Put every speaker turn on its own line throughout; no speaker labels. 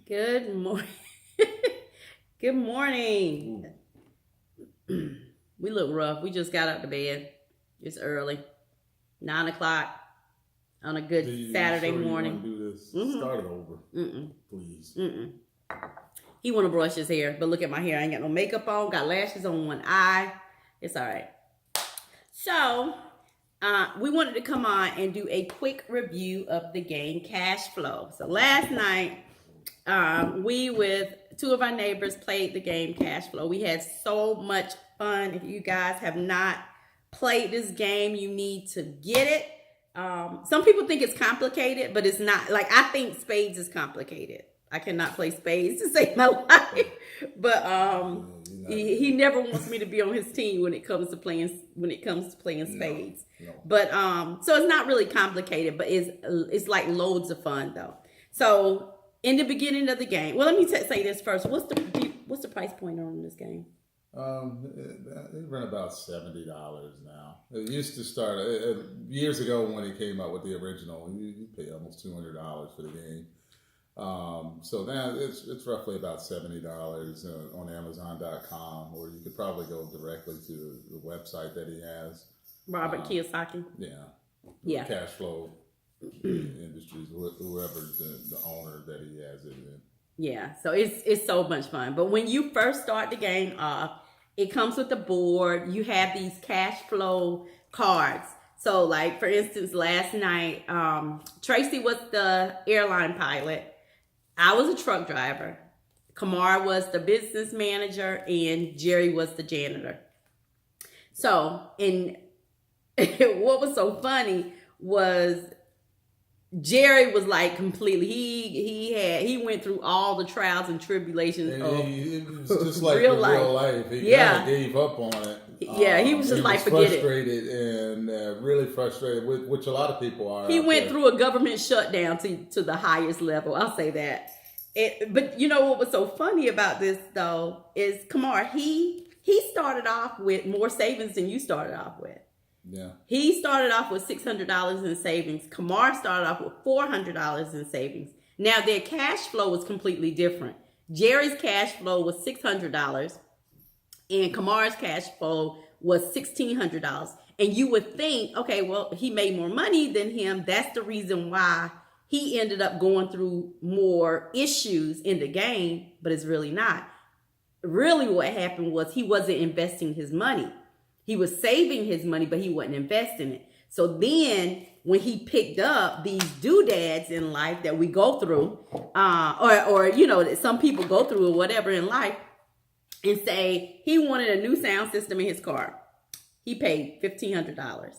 Good morning. Good morning. We look rough. We just got out of bed. It's early. 9 o'clock on a good Saturday morning.
You want to do this? Start it over. Please.
He want to brush his hair, but look at my hair. I ain't got no makeup on. Got lashes on one eye. It's all right. So, we wanted to come on and do a quick review of the game Cashflow. So last night, we with two of our neighbors played the game Cashflow. We had so much fun. If you guys have not played this game, you need to get it. Some people think it's complicated, but it's not. Like, I think spades is complicated. I cannot play spades to save my life. But he never wants me to be on his team when it comes to playing spades. No. But so it's not really complicated, but it's like loads of fun though. So in the beginning of the game, well, let me say this first. What's the price point on this game?
They run about $70 now. It used to start years ago when he came out with the original. You pay almost $200 for the game. So now it's roughly about $70 on Amazon.com, or you could probably go directly to the website that he has.
Robert Kiyosaki.
Yeah. Cashflow Industries, whoever the owner that he has it in.
Yeah, so it's so much fun. But when you first start the game off, it comes with the board. You have these cash flow cards. So, like, for instance, last night, Tracy was the airline pilot. I was a truck driver. Kamar was the business manager, and Jerry was the janitor. So, and what was so funny was Jerry was like completely. He went through all the trials and tribulations of
it was just like
real
life. He kind of gave up on it.
Yeah, he was just like, forget it.
Frustrated and really frustrated, which a lot of people are.
He went through a government shutdown to the highest level. I'll say that. But you know what was so funny about this though is Kamar. He started off with more savings than you started off with.
Yeah.
He started off with $600 in savings. Kamar started off with $400 in savings. Now their cash flow was completely different. Jerry's cash flow was $600 and Kamar's cash flow was $1,600. And you would think, okay, well, he made more money than him. That's the reason why he ended up going through more issues in the game, but it's really not. Really what happened was he wasn't investing his money. He was saving his money, but he wasn't investing it. So then when he picked up these doodads in life that we go through, or you know, that some people go through or whatever in life, and say he wanted a new sound system in his car. He paid $1,500.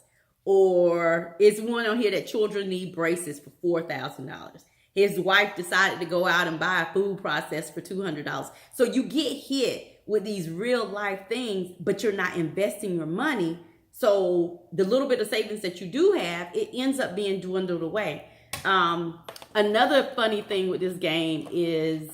Or it's one on here that children need braces for $4,000. His wife decided to go out and buy a food processor for $200. So you get hit with these real life things, but you're not investing your money. So the little bit of savings that you do have, it ends up being dwindled away. Another funny thing with this game is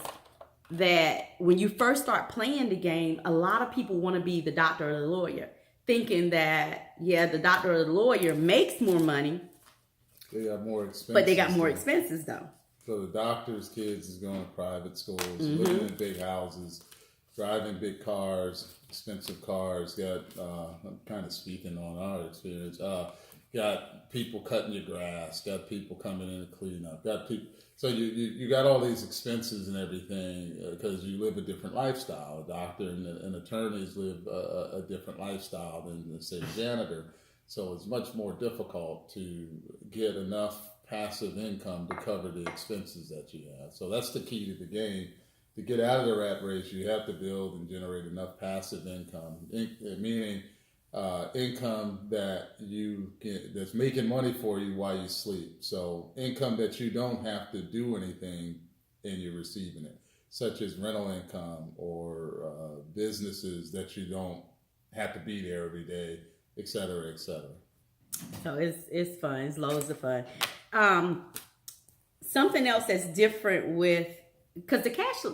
that when you first start playing the game, a lot of people want to be the doctor or the lawyer, thinking that, yeah, the doctor or the lawyer makes more money.
They got more expenses.
But they got more expenses, though.
So the doctor's kids is going to private schools, living in big houses, driving big cars, expensive cars. I'm kind of speaking on our experience. Got people cutting your grass. Got people coming in to clean up. Got people. So you got all these expenses and everything because you live a different lifestyle. A doctor and attorneys live a different lifestyle than, say, a janitor. So it's much more difficult to get enough passive income to cover the expenses that you have. So that's the key to the game. To get out of the rat race, you have to build and generate enough passive income, meaning income that you get, that's making money for you while you sleep. So income that you don't have to do anything and you're receiving it, such as rental income or businesses that you don't have to be there every day, et cetera, et cetera.
So it's fun. It's loads of fun. Something else that's different with, because the cash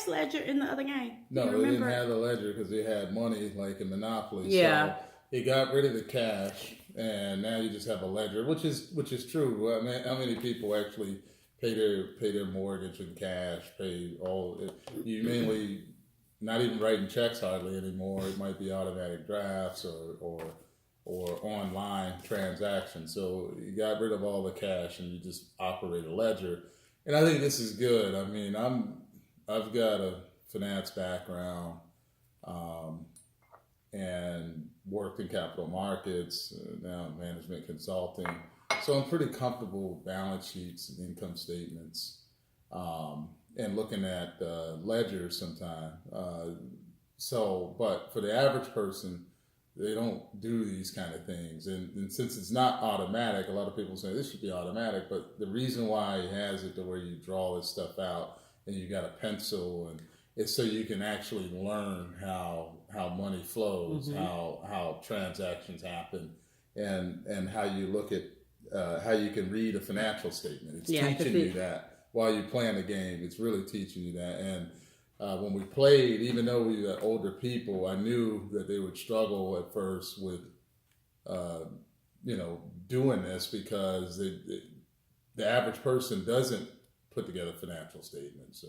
ledger in the other game?
No, they didn't have the ledger because they had money like in Monopoly.
Yeah.
So they got rid of the cash, and now you just have a ledger, which is true. I mean, how many people actually pay their mortgage in cash, you mainly not even writing checks hardly anymore. It might be automatic drafts or online transactions. So you got rid of all the cash and you just operate a ledger. And I think this is good. I mean, I've got a finance background, and worked in capital markets, now management consulting. So I'm pretty comfortable with balance sheets and income statements, and looking at ledgers sometimes. But for the average person, they don't do these kind of things. And since it's not automatic, a lot of people say this should be automatic, but the reason why he has it to where you draw this stuff out and you got a pencil, and it's so you can actually learn how money flows, how transactions happen, and how you look at how you can read a financial statement. It's teaching you that while you playing the game. It's really teaching you that. And when we played, even though we were older people, I knew that they would struggle at first with doing this, because the average person doesn't put together financial statements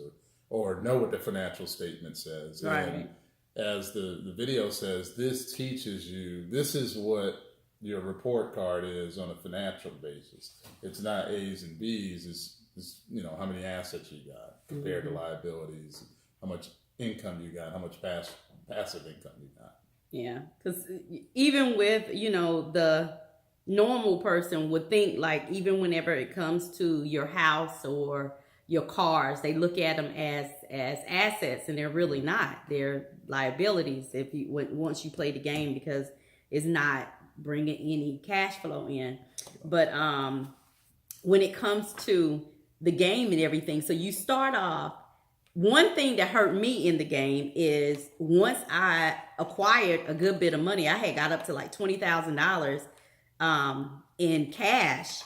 or know what the financial statement says.
Right.
And as the video says, this teaches you, this is what your report card is on a financial basis. It's not A's and B's. It's how many assets you got compared to liabilities, how much income you got, how much passive income you got.
Yeah, because even with, the normal person would think, like, even whenever it comes to your house or your cars, they look at them as assets, and they're really not. They're liabilities once you play the game, because it's not bringing any cash flow in. But when it comes to the game and everything, so you start off. One thing that hurt me in the game is once I acquired a good bit of money, I had got up to like $20,000 in cash,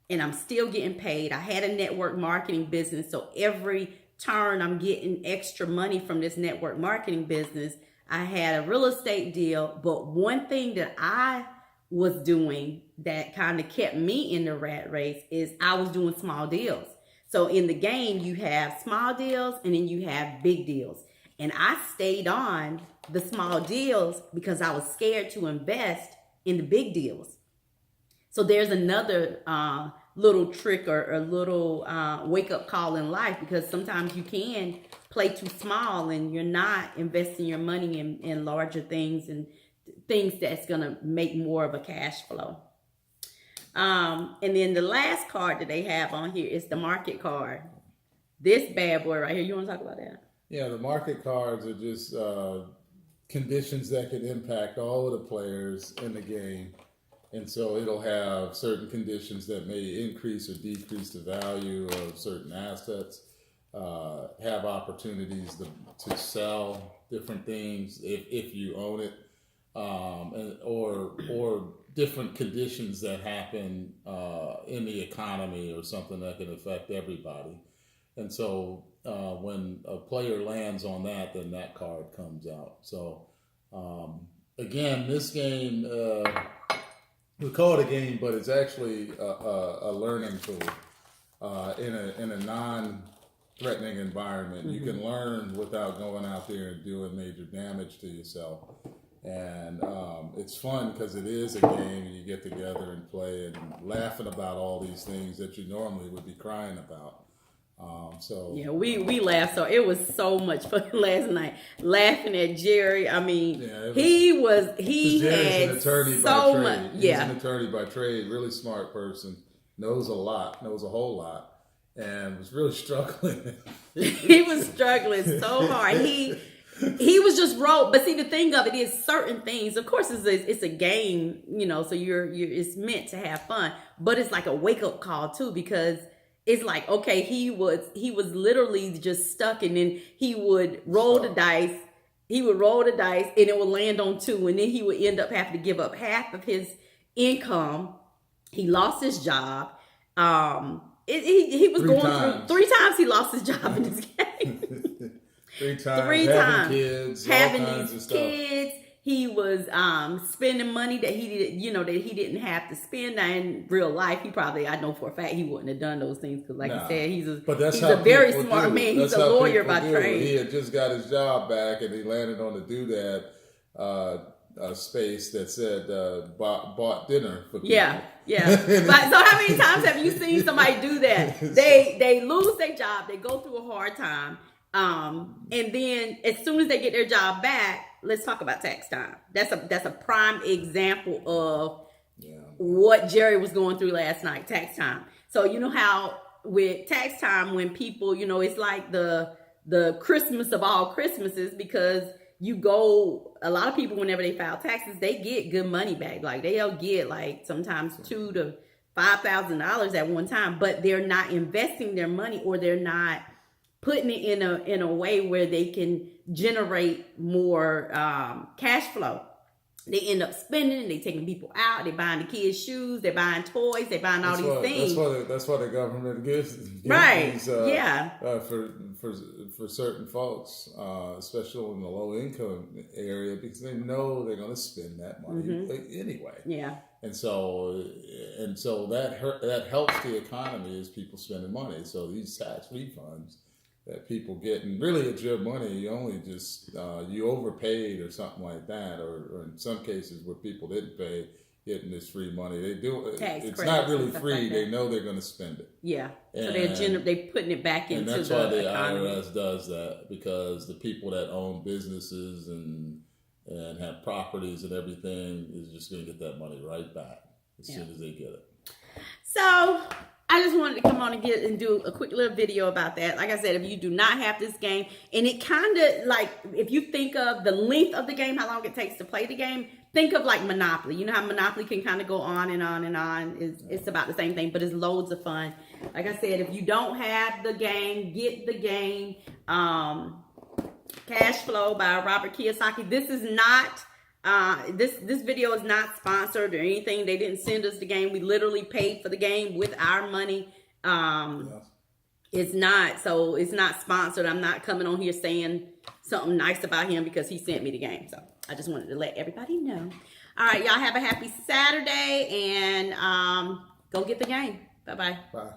and I'm still getting paid. I had a network marketing business, so every turn I'm getting extra money from this network marketing business. I had a real estate deal, but one thing that I was doing that kind of kept me in the rat race is I was doing small deals. So in the game, you have small deals and then you have big deals. And I stayed on the small deals because I was scared to invest in the big deals. So there's another little trick or a little wake-up call in life, because sometimes you can play too small and you're not investing your money in larger things and things that's going to make more of a cash flow. And then the last card that they have on here is the market card. This bad boy right here. You want to talk about that?
Yeah, the market cards are just conditions that can impact all of the players in the game. And so it'll have certain conditions that may increase or decrease the value of certain assets, have opportunities to sell different things if you own it, or different conditions that happen in the economy or something that can affect everybody. And so when a player lands on that, then that card comes out. So again, this game, we call it a game, but it's actually a learning tool in a non-threatening environment. You can learn without going out there and doing major damage to yourself. And it's fun because it is a game, and you get together and play and laughing about all these things that you normally would be crying about.
Yeah, we laughed. So it was so much fun last night, laughing at Jerry. I mean, he had
an attorney
so
by trade.
much.
He's
Yeah,
an attorney by trade, really smart person, knows a whole lot, and was really struggling.
he was struggling so hard. He was just wrote. But see, the thing of it is, certain things, of course, it's a game, so you're it's meant to have fun, but it's like a wake up call too, because it's like, okay, he was literally just stuck, and then he would roll the dice. He would roll the dice, and it would land on 2, and then he would end up having to give up half of his income. He lost his job. He was going through 3 times. He lost his job in this game.
3 times.
Having
Having kids, all kinds of stuff.
kids. he was spending money that he did, that he didn't have to spend. Now, in real life, he probably, I know for a fact, he wouldn't have done those things because, like I said, he's a very smart man. He's a lawyer by trade.
He had just got his job back, and he landed on the doodad space that said bought dinner for people.
Yeah. But so how many times have you seen somebody do that? They lose their job, they go through a hard time, and then as soon as they get their job back, let's talk about tax time. That's a prime example of what Jerry was going through last night, tax time. So you know how with tax time, when people, it's like the Christmas of all Christmases, because a lot of people, whenever they file taxes, they get good money back. Like they'll get like sometimes $2,000 to $5,000 at one time, but they're not investing their money, or they're not putting it in a way where they can generate more cash flow. They end up spending, they taking people out, they buying the kids shoes, they're buying toys, they're buying all these things.
That's why the government gives
right.
These, for certain folks, especially in the low income area, because they know they're going to spend that money anyway.
Yeah.
And so that helps the economy as people spending money. So these tax refunds that people get, and really it's your money, you only just you overpaid or something like that, or in some cases where people didn't pay, getting this free money, they do it's not really free, like they know they're going to spend it.
So they're putting it back into the economy. And that's why the
IRS does that, because the people that own businesses and have properties and everything is just going to get that money right back as soon as they get it. So I just wanted to come on and do a quick little video about that. Like I said, if you do not have this game, and it kind of like, if you think of the length of the game, how long it takes to play the game, think of like Monopoly. You know how Monopoly can kind of go on and on and on. It's about the same thing, but it's loads of fun. Like I said, if you don't have the game, get the game. Cashflow by Robert Kiyosaki. This is not this video is not sponsored or anything. They didn't send us the game. We literally paid for the game with our money. It's not sponsored. I'm not coming on here saying something nice about him because he sent me the game. So I just wanted to let everybody know. All right, y'all have a happy Saturday, and go get the game. Bye-bye. Bye.